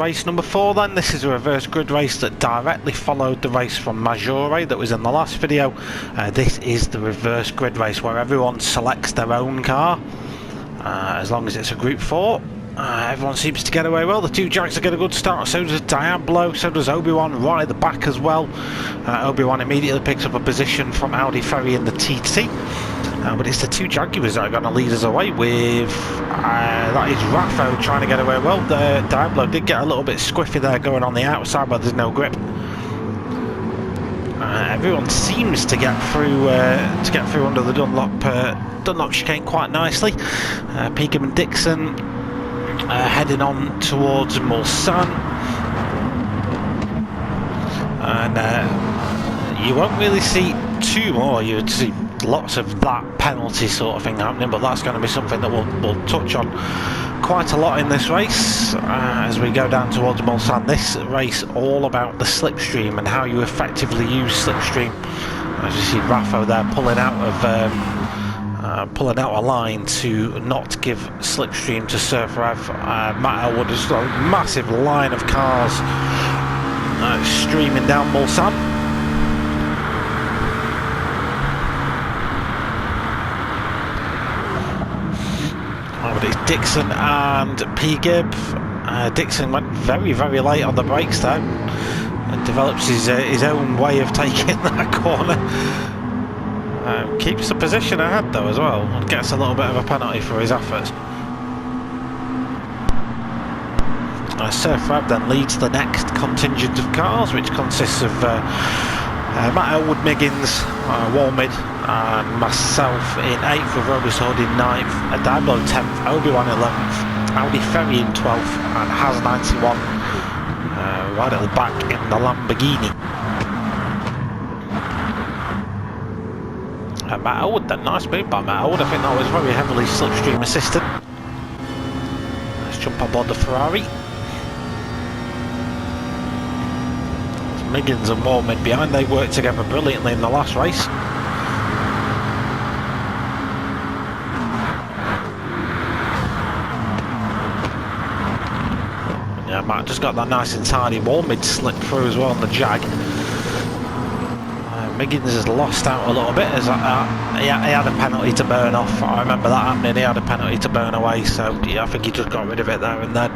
race number 4 then. This is a reverse grid race that directly followed the race from Majore that was in the last video. This is the reverse grid race where everyone selects their own car, as long as it's a group 4. Everyone seems to get away well. The two Jags get a good start, so does Diablo, so does Obi-Wan right at the back as well. Obi-Wan immediately picks up a position from Audi Ferry in the TT. But it's the two Jaguars that are going to lead us away with, that is Raffo trying to get away well. Diablo did get a little bit squiffy there going on the outside, but there's no grip. Everyone seems to get through under the Dunlop chicane quite nicely. Peakham and Dixon heading on towards Mulsanne, and you won't really see too more. You'd see lots of that penalty sort of thing happening, but that's going to be something that we'll touch on quite a lot in this race as we go down towards Mulsanne. This race all about the slipstream and how you effectively use slipstream. As you see Raffo there pulling out a line to not give slipstream to SurferEv. Matt Elwood has got a massive line of cars streaming down Mulsanne. But it's Dixon and P-Gib. Dixon went very late on the brakes there and develops his own way of taking that corner. Keeps the position ahead though as well, and gets a little bit of a penalty for his efforts. SurferEv then leads the next contingent of cars, which consists of Matt Elwood, Miggins, Walmid, and myself in 8th, with Robus Hood in 9th, Diablo 10th, Obi-Wan 11th, Audi Ferry in 12th, and Has 91 right at the back in the Lamborghini. Matt Elwood then, nice move by Matt Elwood. I think that was very heavily slipstream assisted. Let's jump on board the Ferrari. Miggins and Walmid behind, they worked together brilliantly in the last race. Yeah, Matt just got that nice and tidy. Walmid slipped through as well on the Jag. Miggins has lost out a little bit as he had a penalty to burn off. I remember that happening. He had a penalty to burn away, so yeah, I think he just got rid of it there and then.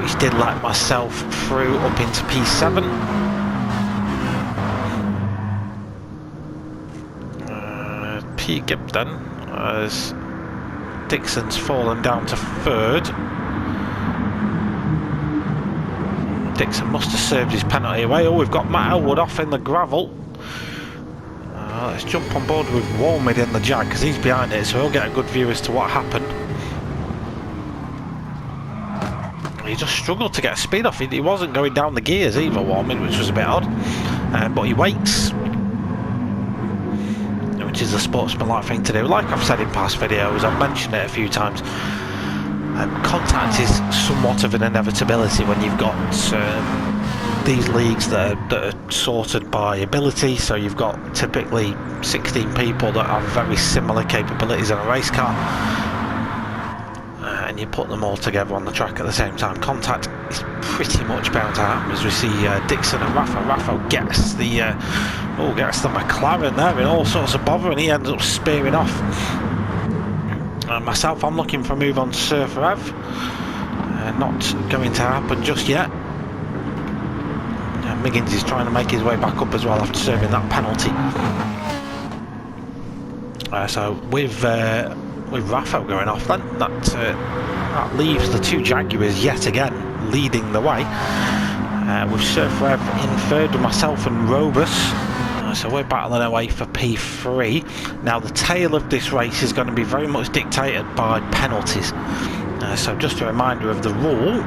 Which did let myself through up into P7. P-Gib then, as Dixon's fallen down to 3rd. Dixon must have served his penalty away. Oh, we've got Matt Elwood off in the gravel. Let's jump on board with Walmid in the Jag, because he's behind it, so he'll get a good view as to what happened. He just struggled to get speed off. He wasn't going down the gears either, Walmid, which was a bit odd. But he waits, which is a sportsmanlike thing to do. Like I've said in past videos, I've mentioned it a few times. Contact is somewhat of an inevitability when you've got these leagues that are sorted by ability. So you've got typically 16 people that have very similar capabilities in a race car, and you put them all together on the track at the same time. Contact is pretty much bound to happen, as we see Dixon and Raffo. Raffo gets the McLaren there in all sorts of bother, and he ends up spearing off. Myself, I'm looking for a move on SurferEv. Not going to happen just yet. Miggins is trying to make his way back up as well after serving that penalty. So with Raffo going off then, that leaves the two Jaguars yet again leading the way, with SurferEv in 3rd with myself and Robus. So we're battling away for P3. Now the tail of this race is going to be very much dictated by penalties. So just a reminder of the rule.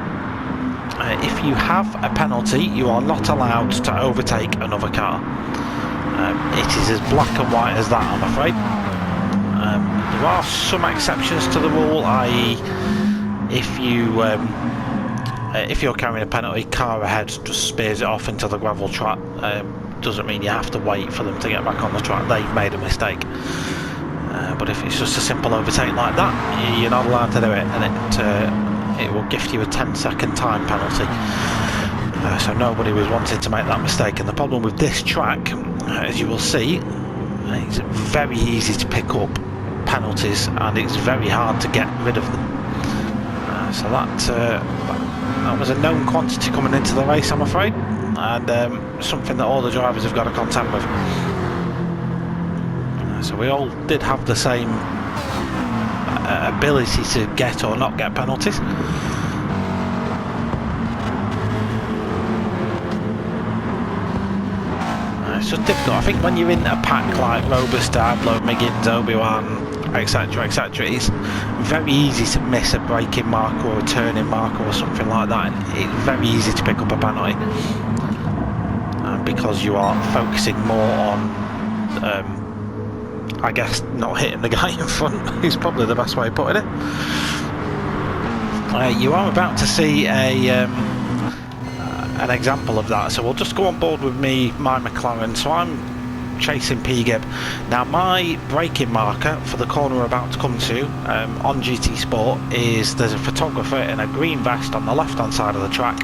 If you have a penalty, you are not allowed to overtake another car. It is as black and white as that, I'm afraid. There are some exceptions to the rule, i.e. if you're carrying a penalty, car ahead just spears it off into the gravel track. Doesn't mean you have to wait for them to get back on the track. They've made a mistake. But if it's just a simple overtake like that, you're not allowed to do it, and it will gift you a 10-second time penalty. So nobody was wanting to make that mistake, and the problem with this track, as you will see, it's very easy to pick up penalties and it's very hard to get rid of them. So that was a known quantity coming into the race, I'm afraid, and something that all the drivers have got to contend with. So we all did have the same ability to get or not get penalties. It's just difficult. I think when you're in a pack like Robust, Diablo, Miggins, Obi-Wan, etc, etc, it's very easy to miss a braking marker or a turning marker or something like that, and it's very easy to pick up a penalty because you are focusing more on I guess not hitting the guy in front is probably the best way of putting it. You are about to see an example of that, so we'll just go on board with my McLaren. So I'm chasing P-Gib. Now my braking marker for the corner we're about to come to on GT Sport is there's a photographer in a green vest on the left hand side of the track.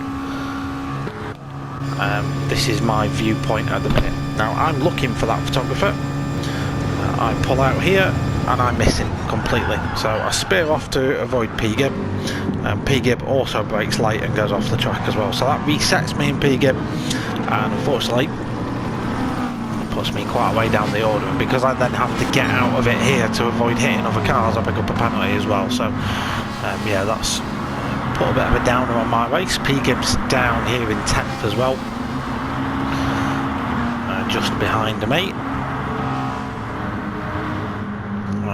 This is my viewpoint at the minute. Now I'm looking for that photographer. I pull out here and I miss him completely, so I spear off to avoid P-Gib, and P-Gib also brakes late and goes off the track as well, so that resets me in P-Gib, and unfortunately puts me quite a way down the order, and because I then have to get out of it here to avoid hitting other cars, I pick up a penalty as well. So yeah, that's put a bit of a downer on my race. P-Gib's down here in 10th as well, just behind me.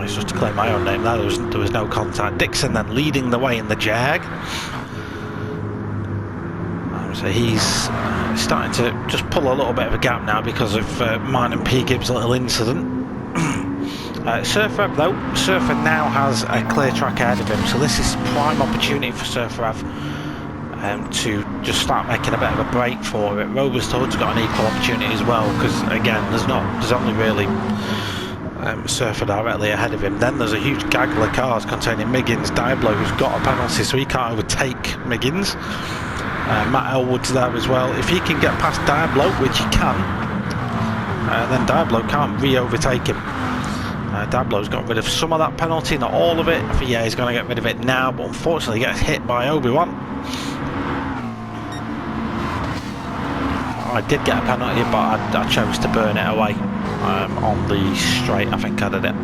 Just to claim my own name there, there was no contact. Dixon then leading the way in the Jag. So he's starting to just pull a little bit of a gap now because of mine and P-Gib's little incident. SurferEv though, Surfer now has a clear track ahead of him, so this is prime opportunity for SurferEv to just start making a bit of a break for it. Rover's Hood's got an equal opportunity as well, because again there's only really Surfer directly ahead of him. Then there's a huge gaggle of cars containing Miggins, Diablo, who's got a penalty, so he can't overtake Miggins. Matt Elwood's there as well. If he can get past Diablo, which he can, then Diablo can't re-overtake him. Diablo's got rid of some of that penalty, not all of it. I think, yeah, he's going to get rid of it now, but unfortunately gets hit by Obi-Wan. I did get a penalty, but I chose to burn it away on the straight. I think I did it.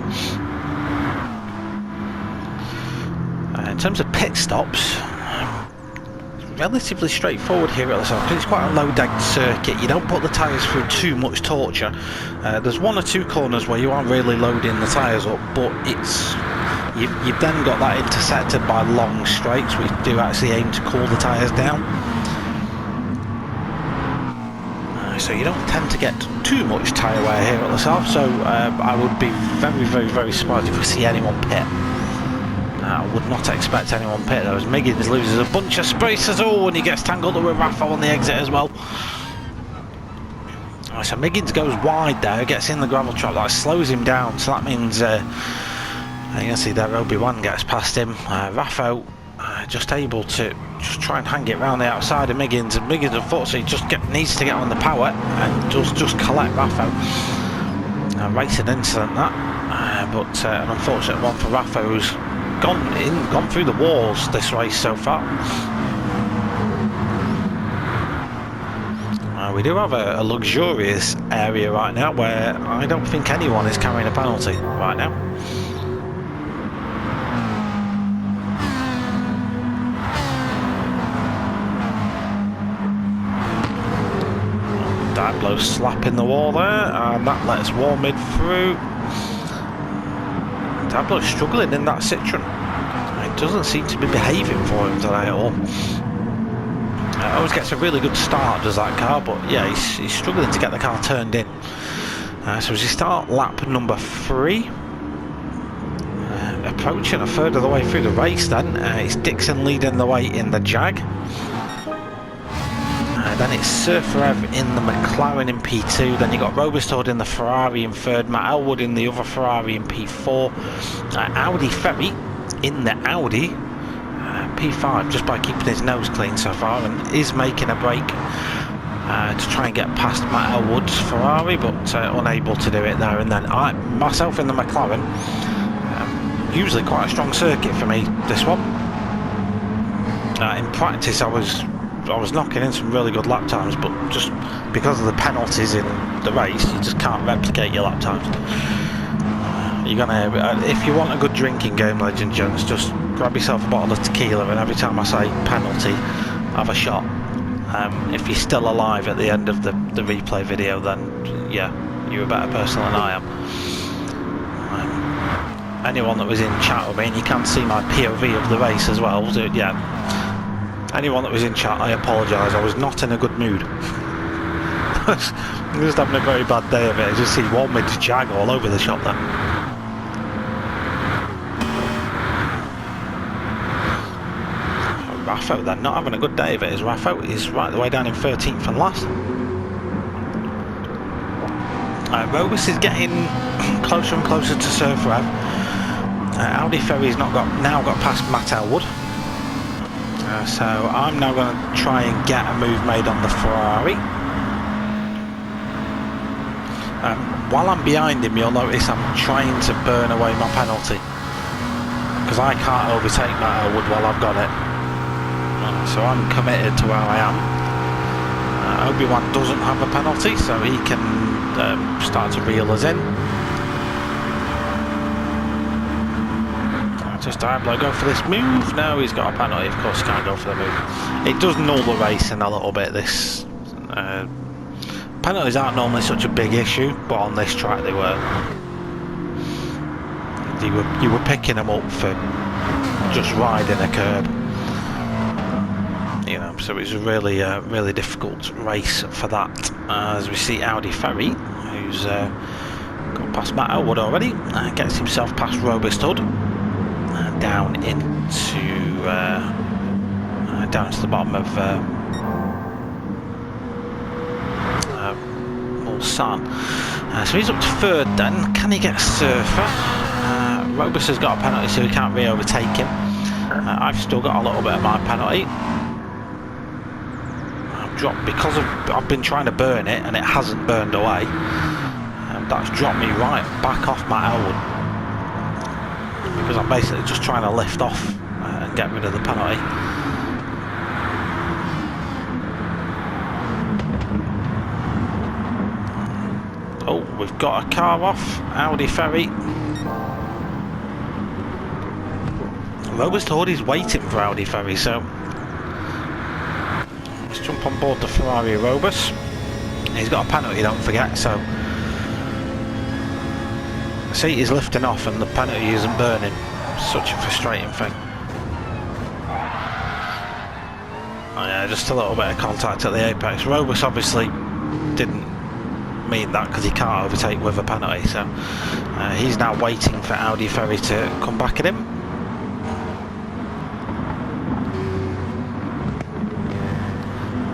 In terms of pit stops, it's relatively straightforward here at the start because it's quite a low-degged circuit. You don't put the tyres through too much torture. There's one or two corners where you aren't really loading the tyres up, but you've then got that intersected by long straights which do actually aim to cool the tyres down. So you don't tend to get too much tyre wear here at the south, so I would be very, very, very surprised if we see anyone pit. I would not expect anyone pit though, as Miggins loses a bunch of spacers. Oh, and he gets tangled up with Raffo on the exit as well. So Miggins goes wide there, gets in the gravel trap, that slows him down, so that means you can see there Obi-Wan gets past him. Raffo just able to just try and hang it round the outside of Miggins, and Miggins unfortunately just needs to get on the power and just collect Raffo. Racing incident that, but an unfortunate one for Raffo, who's gone through the walls this race so far. We do have a luxurious area right now where I don't think anyone is carrying a penalty right now. Diablo slapping the wall there, and that lets Warmid through. Diablo's struggling in that Citroen. It doesn't seem to be behaving for him today at all. Always gets a really good start, does that car, but yeah, he's struggling to get the car turned in. So as you start lap number 3, approaching a third of the way through the race then, it's Dixon leading the way in the Jag. Then it's SurferEv in the McLaren in P2, then you've got Robust Hood in the Ferrari in 3rd, Matt Elwood in the other Ferrari in P4, Audi Ferry in the Audi P5 just by keeping his nose clean so far, and is making a break to try and get past Matt Elwood's Ferrari, but unable to do it there and then. Myself in the McLaren, usually quite a strong circuit for me, this one. In practice I was knocking in some really good lap times, but just because of the penalties in the race, you just can't replicate your lap times. You're gonna, if you want a good drinking game, ladies and gents, just grab yourself a bottle of tequila, and every time I say penalty, have a shot. If you're still alive at the end of the replay video, then yeah, you're a better person than I am. Anyone that was in chat with me, and you can see my POV of the race as well, so yeah, anyone that was in chat, I apologise, I was not in a good mood. I'm just having a very bad day of it. I just see one with Jag all over the shop there. Raffo then, not having a good day of it, is Raffo. He's right the way down in 13th and last. Robus is getting closer and closer to SurferEv. Audi Ferry's now got past Matt Elwood. So I'm now going to try and get a move made on the Ferrari. While I'm behind him, you'll notice I'm trying to burn away my penalty, because I can't overtake Matt Elwood while I've got it. So I'm committed to where I am. Obi-Wan doesn't have a penalty, so he can start to reel us in. Just Diablo go for this move. No, he's got a penalty. Of course, he can't go for the move. It does null the racing a little bit. This penalties aren't normally such a big issue, but on this track they were. You were picking them up for just riding a curb. You know, so it was a really difficult race for that. As we see Audi Ferry, who's got past Matt Elwood already, gets himself past Robust Hood. Down into the bottom of Mulsanne. So he's up to third then. Can he get Surfer? Robus has got a penalty, so he can't re-overtake him. I've still got a little bit of my penalty. I've dropped because I've been trying to burn it and it hasn't burned away. That's dropped me right back off Matt Elwood, because I'm basically just trying to lift off and get rid of the penalty. Oh, we've got a car off, Audi Ferry. Robust Hood is waiting for Audi Ferry, so let's jump on board the Ferrari Robust. He's got a penalty, don't forget, so seat is lifting off and the penalty isn't burning. Such a frustrating thing. Oh yeah, just a little bit of contact at the apex. Robus obviously didn't mean that, because he can't overtake with a penalty, so he's now waiting for Audi Ferry to come back at him.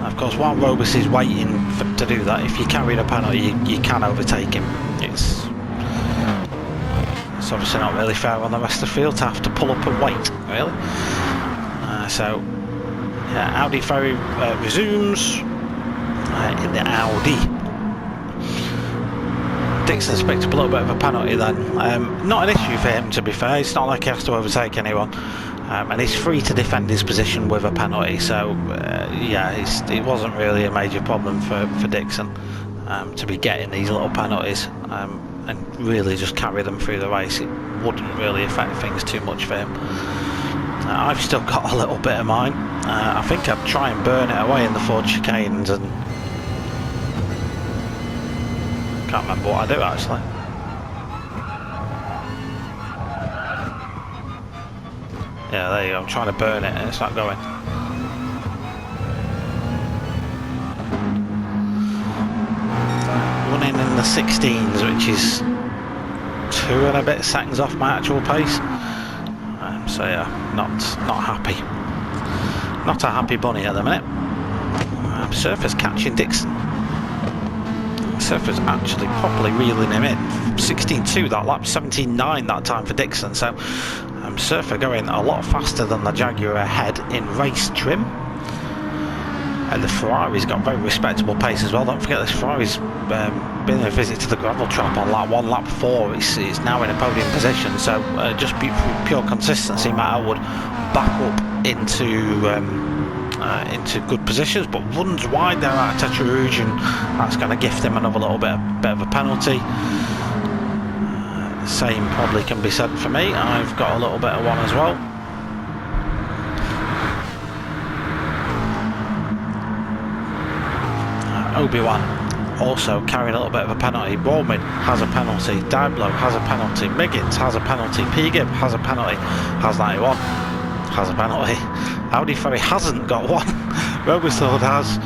Of course, while Robus is waiting to do that, if you carry a penalty, you can overtake him. It's obviously not really fair on the rest of the field to have to pull up and wait, really. So, yeah, Audi Ferry resumes in the Audi. Dixon's picked up a little bit of a penalty then. Not an issue for him, to be fair. It's not like he has to overtake anyone. And he's free to defend his position with a penalty, so yeah, it wasn't really a major problem for Dixon to be getting these little penalties. And really just carry them through the race. It wouldn't really affect things too much for him. I've still got a little bit of mine. I think I'd try and burn it away in the Ford chicanes, and can't remember what I do actually. Yeah, there you go, I'm trying to burn it and it's not going. Running in the 16s, which is 2 and a bit seconds off my actual pace. So yeah, not happy. Not a happy bunny at the minute. Surfer's catching Dixon. Surfer's actually properly reeling him in. 16.2 that lap, 17.9 that time for Dixon. So Surfer going a lot faster than the Jaguar ahead in race trim. And the Ferrari's got very respectable pace as well. Don't forget this Ferrari's been a visit to the gravel trap on lap 1, lap 4. It's now in a podium position, so just pure consistency, Matt Elwood back up into good positions, but runs wide there out of Tatra Rouge, and that's going to gift him another little bit of a penalty. Same probably can be said for me. I've got a little bit of one as well. Obi-Wan also carrying a little bit of a penalty. Bowman has a penalty. Diblo has a penalty. Miggins has a penalty. P-Gib has a penalty. Has 91 has a penalty. Audi Ferry hasn't got one. Robusthold has.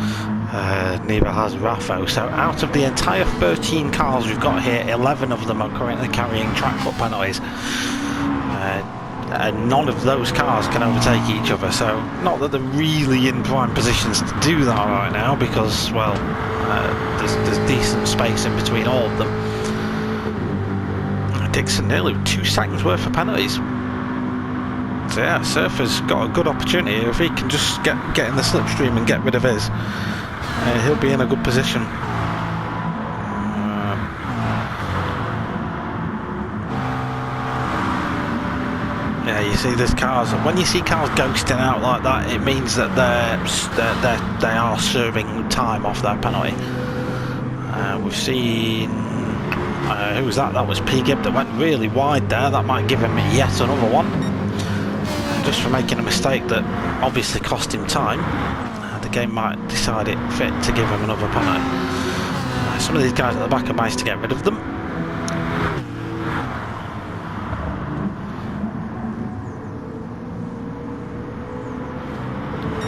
Neither has Raffo. So out of the entire 13 cars we've got here, 11 of them are currently carrying track cut penalties. And none of those cars can overtake each other, so not that they're really in prime positions to do that right now, because, well, there's decent space in between all of them. Dixon nearly 2 seconds worth of penalties. So yeah, Surfer's got a good opportunity. If he can just get in the slipstream and get rid of his, he'll be in a good position. Yeah, you see there's cars. When you see cars ghosting out like that, it means that they are serving time off their penalty. We've seen who was that? That was P-Gib that went really wide there. That might give him yet another one, just for making a mistake that obviously cost him time. The game might decide it fit to give him another penalty. Some of these guys at the back have managed to get rid of them.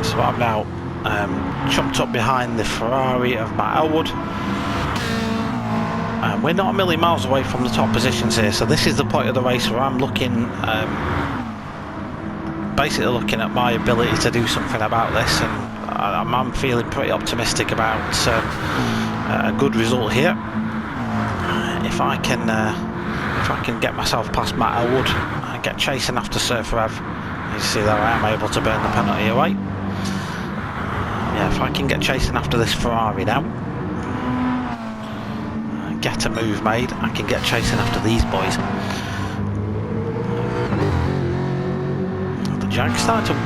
So I'm now chumped up behind the Ferrari of Matt Elwood. We're not a million miles away from the top positions here, so this is the point of the race where I'm looking, basically looking at my ability to do something about this, and I'm feeling pretty optimistic about a good result here. If I can get myself past Matt Elwood and get chasing after SurferEv, you see that I am able to burn the penalty away. Yeah, if I can get chasing after this Ferrari now, get a move made, I can get chasing after these boys. The Jag's starting to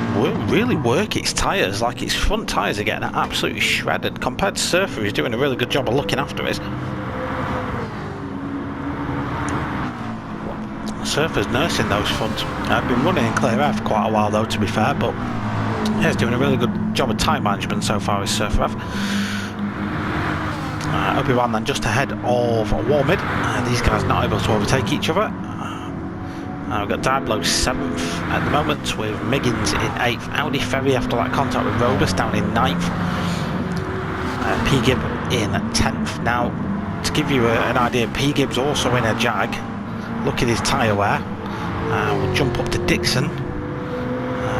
really work its tyres, like its front tyres are getting absolutely shredded, compared to Surfer, who's doing a really good job of looking after it. Surfer's nursing those fronts. I've been running in clear air for quite a while though, to be fair, but yeah, he's doing a really good job of time management so far with SurferEv. Obi-Wan then just ahead of Warmid. These guys not able to overtake each other. We've got Diblo 7th at the moment, with Miggins in 8th. Audi Ferry after that contact with Robus down in 9th. P-Gib in 10th. Now, to give you an idea, P-Gib's also in a Jag. Look at his tyre wear. We'll jump up to Dixon.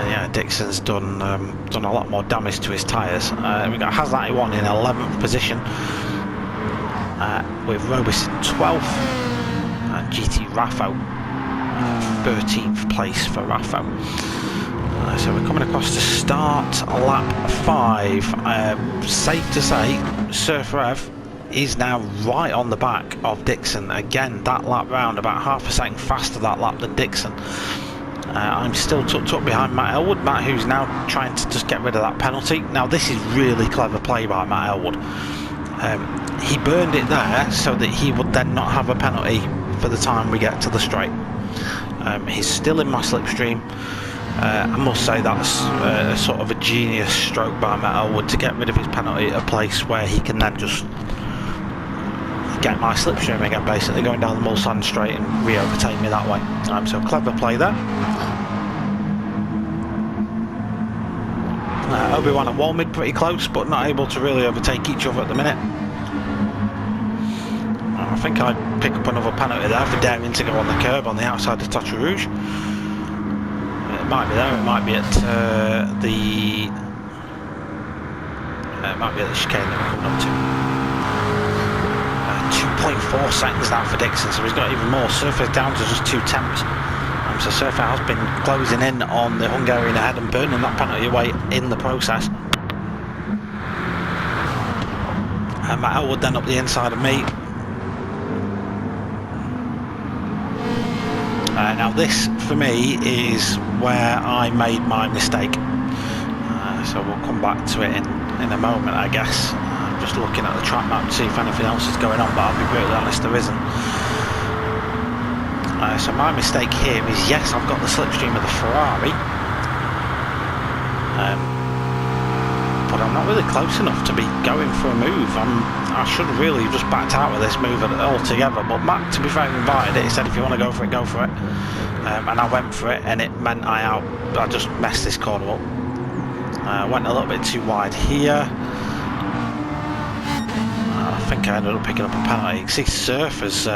Yeah, Dixon's done a lot more damage to his tyres. We've got Haz91 in 11th position, with Robus in 12th, and GT Raffo 13th place for Raffo. So we're coming across to start lap 5. Safe to say, SurferEv is now right on the back of Dixon. Again, that lap round about half a second faster that lap than Dixon. I'm still tucked up behind Matt Elwood. Matt, who's now trying to just get rid of that penalty. Now this is really clever play by Matt Elwood. He burned it there so that he would then not have a penalty for the time we get to the straight. He's still in my slipstream. I must say that's sort of a genius stroke by Matt Elwood to get rid of his penalty at a place where he can then just get my slipstream again, basically going down the Mulsanne straight and re-overtake me that way. So clever play there. Obi-Wan and Walmid pretty close, but not able to really overtake each other at the minute. I think I'd pick up another penalty there for daring to go on the curb on the outside of Tatra Rouge. It might be there, it might be at the chicane that we're coming up to. 2.4 seconds now for Dixon, so he's got even more. Surfer's down to just 2 tenths, and So Surfer has been closing in on the Hungarian ahead and burning that penalty away in the process. And Matt Elwood then up the inside of me. Now this, for me, is where I made my mistake. So we'll come back to it in a moment, I guess. I'm just looking at the track map to see if anything else is going on, but I'll be brutally honest, there isn't. So my mistake here is, yes, I've got the slipstream of the Ferrari, but I'm not really close enough to be going for a move. I should have really just backed out with this move altogether, but Matt, to be fair, invited it. He said if you want to go for it, go for it. And I went for it, and it meant I just messed this corner up. Went a little bit too wide here. I think I ended up picking up a penalty. You can see Surfer's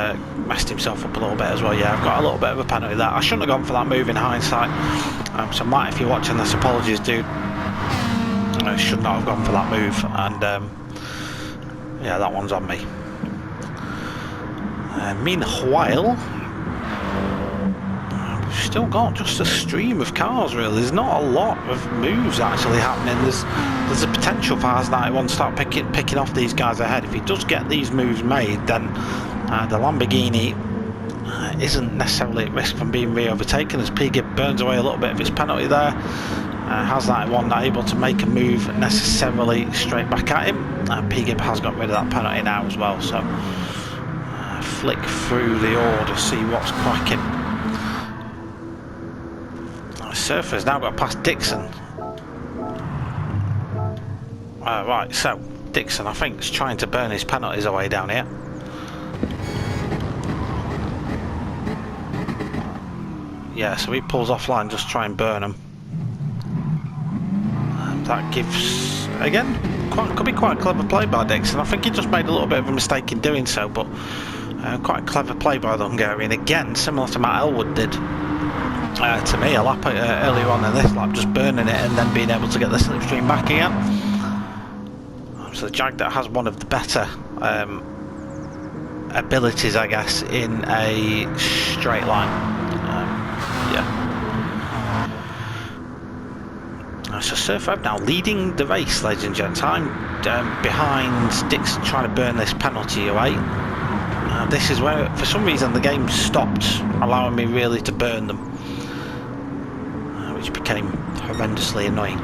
messed himself up a little bit as well. Yeah, I've got a little bit of a penalty there. I shouldn't have gone for that move in hindsight. So Matt, if you're watching this, apologies, dude. I should not have gone for that move, and yeah, that one's on me. Meanwhile, we've still got just a stream of cars really. There's not a lot of moves actually happening. There's a potential for Has91 to start picking off these guys ahead. If he does get these moves made, then the Lamborghini isn't necessarily at risk from being re-overtaken as P-Gib burns away a little bit of his penalty there. Has91 not able to make a move necessarily straight back at him. P-Gib has got rid of that penalty now as well, so flick through the order, see what's cracking. Surfer's now got past Dixon. Right, so Dixon, I think, is trying to burn his penalties away down here. Yeah, so he pulls offline just to try and burn them. That gives, again, could be quite a clever play by Dixon. I think he just made a little bit of a mistake in doing so, but quite a clever play by the Hungarian. Again, similar to Matt Elwood did to me a lap earlier on in this lap, just burning it and then being able to get the slipstream back again. So the Jag that has one of the better abilities, I guess, in a straight line. Yeah. So SurferEv now leading the race, ladies and gents. I'm behind Dixon trying to burn this penalty away. This is where, for some reason, the game stopped allowing me really to burn them, which became horrendously annoying.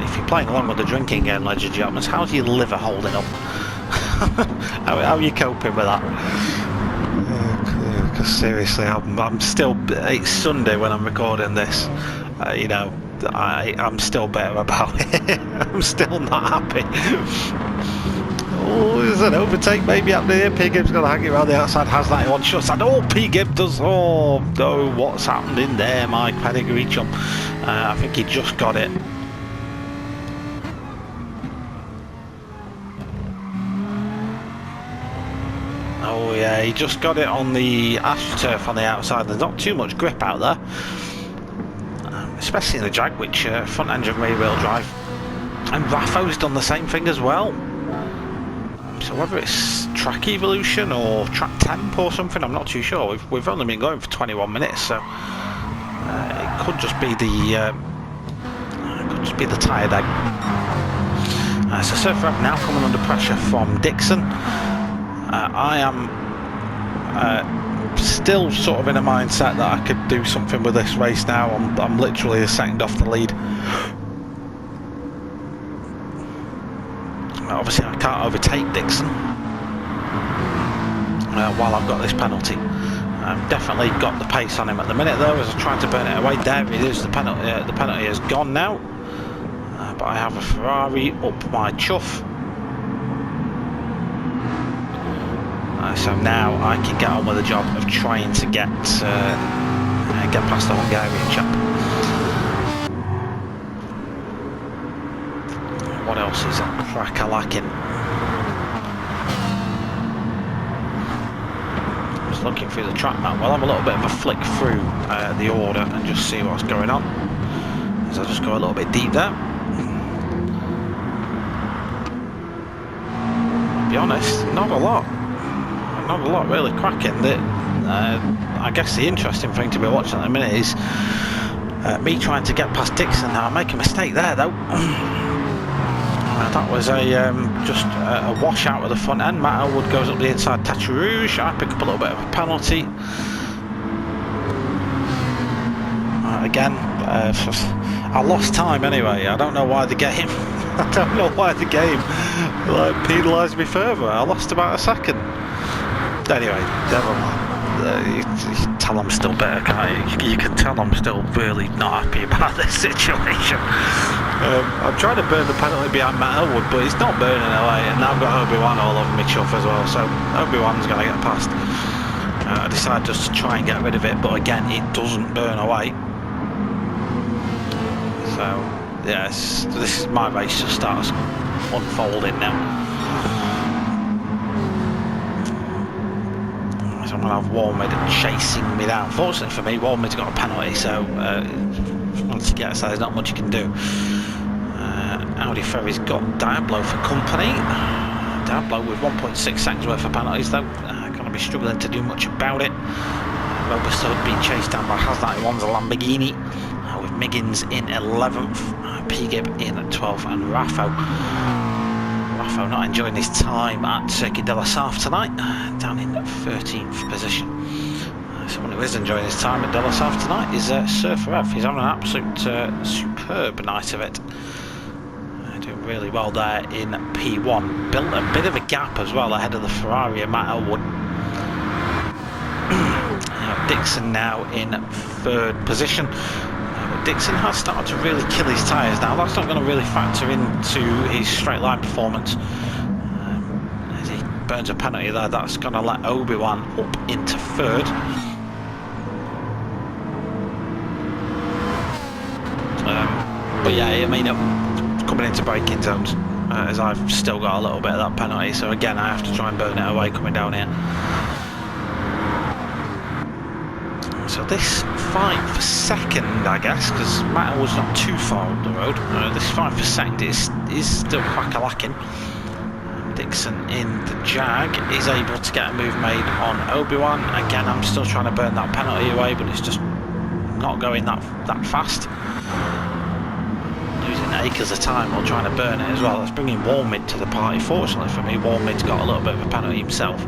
If you're playing along with the drinking game, ladies and gentlemen, how's your liver holding up? how are you coping with that? Because seriously, I'm still, it's Sunday when I'm recording this, you know, I'm still bitter about it. I'm still not happy. Oh, there's an overtake maybe happening here. P-Gib's going to hang it around the outside. Has91 shuts that. Oh, P-Gib does. Oh, no, what's happened in there, Mike Pedigree chum? I think he just got it. Oh yeah, he just got it on the AstroTurf on the outside. There's not too much grip out there. Especially in the Jag, which front engine rear wheel drive, and Rafo's done the same thing as well. So whether it's track evolution or track temp or something, I'm not too sure. We've only been going for 21 minutes, so it could just be the tired egg. So SurferEv now coming under pressure from Dixon. I am still sort of in a mindset that I could do something with this race now. I'm literally a second off the lead. Obviously I can't overtake Dixon while I've got this penalty. I've definitely got the pace on him at the minute though, as I'm trying to burn it away. There it is, the penalty is gone now, but I have a Ferrari up my chuff. So now I can get on with the job of trying to get past the Hungarian chap. What else is crack-a-lacking? Just looking through the track map. We'll have a little bit of a flick through the order and just see what's going on. So I'll just go a little bit deep there. I'll be honest, not a lot really cracking. I guess the interesting thing to be watching at the minute is me trying to get past Dixon. Now I make a mistake there though. That was just a wash out of the front end. Matt Elwood goes up the inside Tete Rouge. I pick up a little bit of a penalty. Again, I lost time anyway. I don't know why the game I don't know why the game penalised me further. I lost about a second. Anyway, never mind. You can tell I'm still bitter, can't you? You can tell I'm still really not happy about this situation. I'm trying to burn the penalty behind Matt Elwood, but he's not burning away, and now I've got Obi-Wan all over me chuff as well, so Obi-Wan's going to get past. I decided just to try and get rid of it, but again, it doesn't burn away. So, yes, this is my race just starts unfolding now. I'm going to have Walmid chasing me down. Fortunately for me, Walmid's got a penalty, so once he gets there, there's not much you can do. Audi Ferry's got Diablo for company. Diablo with 1.6 seconds worth of penalties, though. Going to be struggling to do much about it. Robusto being chased down by Has91's Lamborghini, with Miggins in 11th, P-Gib in 12th, and Raffo not enjoying his time at Circuit de la Sarthe tonight, down in 13th position. Someone who is enjoying his time at de la Sarthe tonight is SurferEv. He's having an absolute superb night of it. Doing really well there in P1. Built a bit of a gap as well ahead of the Ferrari and Matt Elwood. Dixon now in 3rd position. Dixon has started to really kill his tyres now. That's not going to really factor into his straight line performance. As he burns a penalty there, that's going to let Obi-Wan up into 3rd. But yeah, I mean, coming into braking zones, as I've still got a little bit of that penalty, so again I have to try and burn it away coming down here. So this fight for second, I guess, because Matt was not too far up the road. This fight for second is still crack-a-lacking. Dixon in the Jag is able to get a move made on Obi-Wan. Again, I'm still trying to burn that penalty away, but it's just not going that fast. Losing acres of time while trying to burn it as well. That's bringing Walmid to the party. Fortunately for me, Walmid's got a little bit of a penalty himself.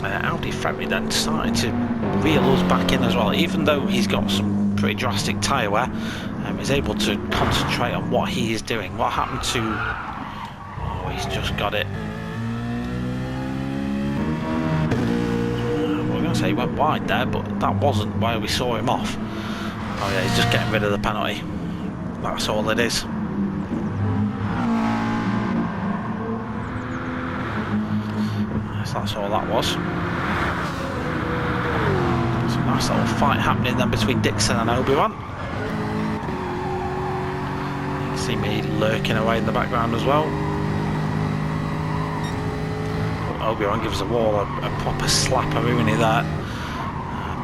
Audi Ferry then started to reel us back in as well, even though he's got some pretty drastic tyre wear. He's able to concentrate on what he is doing. What happened to... Oh, he's just got it. We're going to say he went wide there, but that wasn't where we saw him off. Oh yeah, he's just getting rid of the penalty. That's all it is. That's all that was. It's a nice little fight happening then between Dixon and Obi-Wan. You can see me lurking away in the background as well. Obi-Wan gives the wall a proper slap-a-rooney there.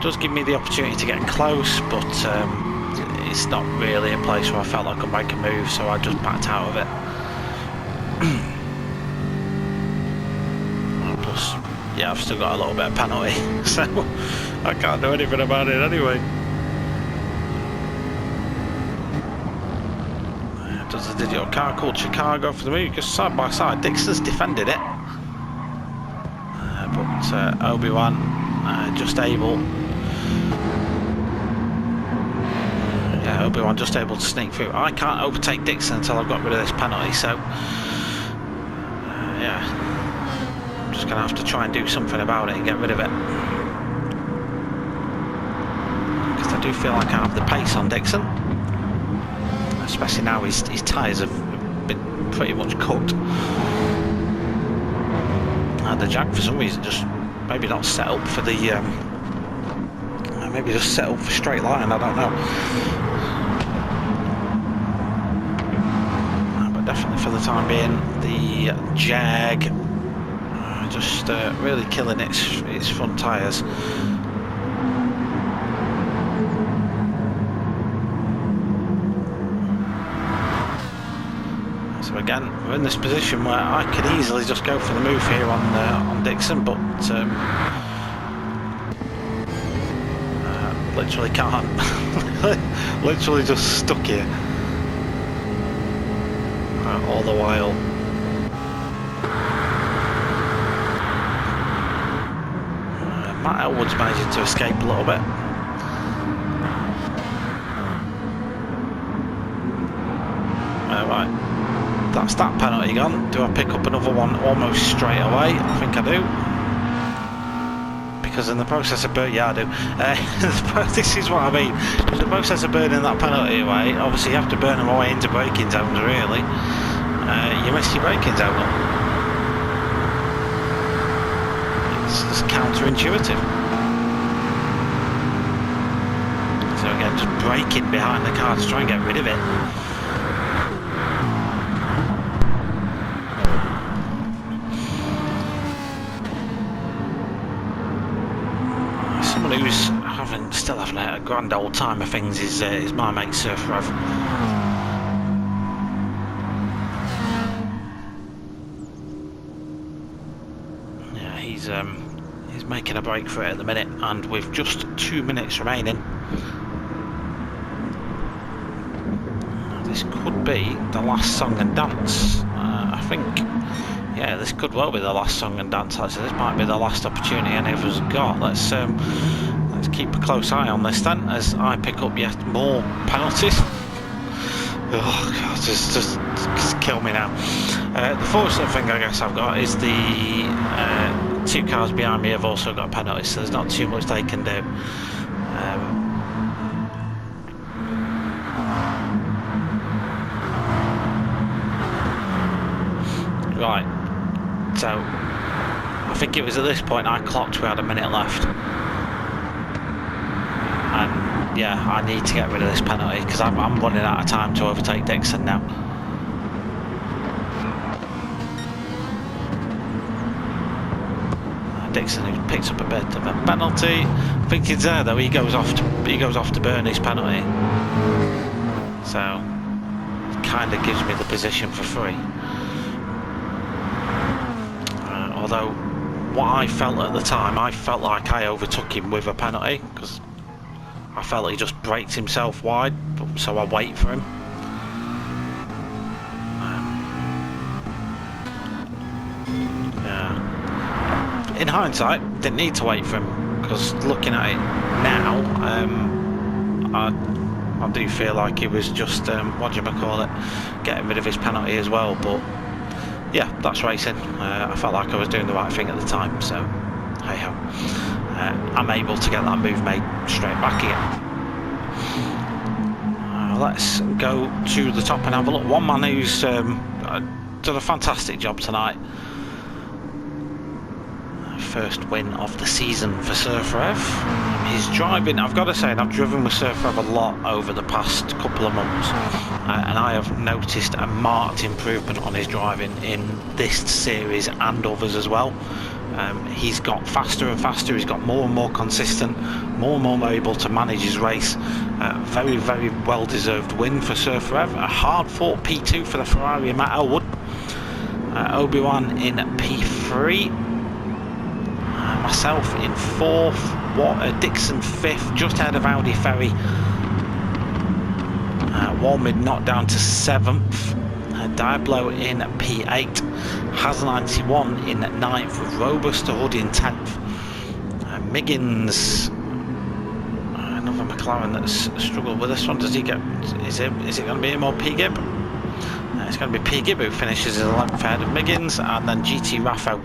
Does give me the opportunity to get close, but it's not really a place where I felt I could make a move, so I just backed out of it. Yeah, I've still got a little bit of penalty, so I can't do anything about it anyway. Does the digital car called Chicago for the move, just side by side. Dixon's defended it, but Obi-Wan just able. Yeah, Obi-Wan just able to sneak through. I can't overtake Dixon until I've got rid of this penalty, so yeah. Just going to have to try and do something about it and get rid of it, because I do feel like I have the pace on Dixon, especially now his tyres have been pretty much cooked. And the Jag for some reason just maybe not set up for the maybe just set up for straight line, I don't know, but definitely for the time being the Jag just really killing its front tyres. So So again, we're in this position where I could easily just go for the move here on Dixon, but literally can't. Literally just stuck here all the while. Matt Elwood's managing to escape a little bit. Right, that's that penalty gone. Do I pick up another one almost straight away? I think I do. Because in the process of burning, yeah I do. This is what I mean. In the process of burning that penalty away, obviously you have to burn them away into braking zones really. You miss your braking zone up. It's just counterintuitive. So again, just braking behind the car to try and get rid of it. Someone who's still having a grand old time of things is my mate SurferEv. Yeah, he's making a break for it at the minute, and with just 2 minutes remaining, this could be the last song and dance. I think, yeah, this could well be the last song and dance. Actually, this might be the last opportunity any of us have got. Let's keep a close eye on this then, as I pick up yet more penalties. Oh god, just kill me now. The fortunate thing I guess I've got is the 2 cars behind me have also got penalties, so there's not too much they can do. Right, so I think it was at this point I clocked we had a minute left, and yeah, I need to get rid of this penalty because I'm running out of time to overtake Dixon now. Dixon, who picks up a bit of a penalty. I think it's there though. He goes off to burn his penalty, so it kind of gives me the position for free. Although, what I felt at the time, I felt like I overtook him with a penalty because I felt he just braked himself wide, so I wait for him. Yeah. In hindsight, didn't need to wait for him because looking at it now, I do feel like he was just what do you call it, getting rid of his penalty as well, but. Yeah, that's racing. I felt like I was doing the right thing at the time, so hey ho. I'm able to get that move made straight back again. Let's go to the top and have a look. One man who's done a fantastic job tonight. First win of the season for SurferEv. His driving, I've got to say, I've driven with SurferEv a lot over the past couple of months, and I have noticed a marked improvement on his driving in this series and others as well. He's got faster and faster, he's got more and more consistent, more and more able to manage his race. Very, very well deserved win for SurferEv. A hard fought P2 for the Ferrari and Matt Elwood. Obi-Wan in P3. Myself in 4th, Dixon 5th, just ahead of Audi Ferry. Walmid knocked down to 7th. Diablo in P8. Has91 in 9th with Robust Hood in 10th. Miggins, another McLaren that's struggled with this one. Does he get? Is it going to be him or P Gib? It's going to be P Gib who finishes in 11th ahead of Miggins, and then GT Raffo.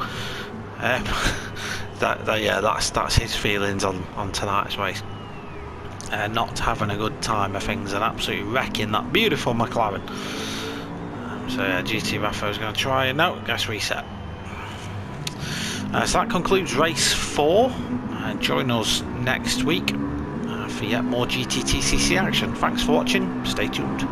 Yeah, that's his feelings on tonight's race. Not having a good time of things and absolutely wrecking that beautiful McLaren. So yeah, GT Raffo is going to try and no, gas reset. So that concludes race 4. Join us next week for yet more GTTCC action. Thanks for watching. Stay tuned.